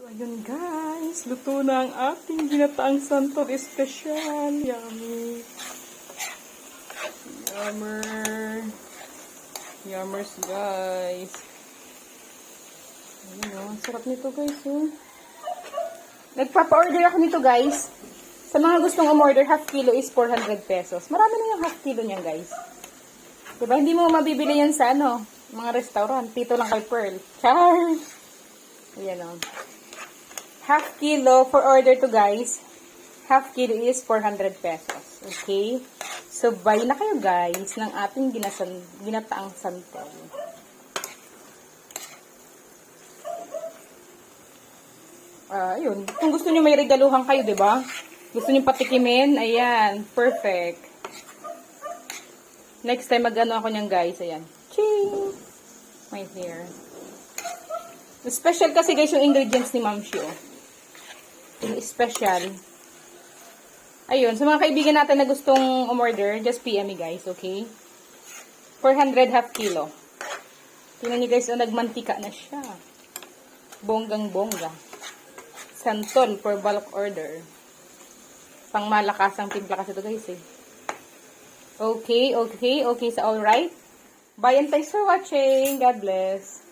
So, ayun guys. Luto na ang ating ginataang santol espesyal. Yummy. Yummer. Yummers guys. Ayun o. Ang sarap nito guys oh. Nagpapa-order ako nito guys. Sa mga gustong umorder, half kilo is 400 pesos. Marami na yung half kilo niyan guys. Diba? Hindi mo mabibili yan sa ano, mga restaurant. Dito lang kay Pearl. Char! Ayan o. Half kilo for order to guys. Half kilo is 400 pesos. Okay? So, buy na kayo guys ng ating ginataang santol. Ayun. Kung gusto niyo may regaluhan kayo, diba? Gusto niyo patikimin? Ayan. Perfect. Next time mag-ano ako niyan guys. Ayan. Ching! My hair. Special kasi guys yung ingredients ni Ma'am Shio. Special. Ayun. Sa mga kaibigan natin na gustong umorder, just PM me guys. Okay? 400 half kilo. Tingnan niyo guys, nagmantika na siya. Bonggang-bongga. Santol for bulk order. Pang malakasang timpla kasi ito guys eh. Okay. So alright. Bye and thanks for watching. God bless.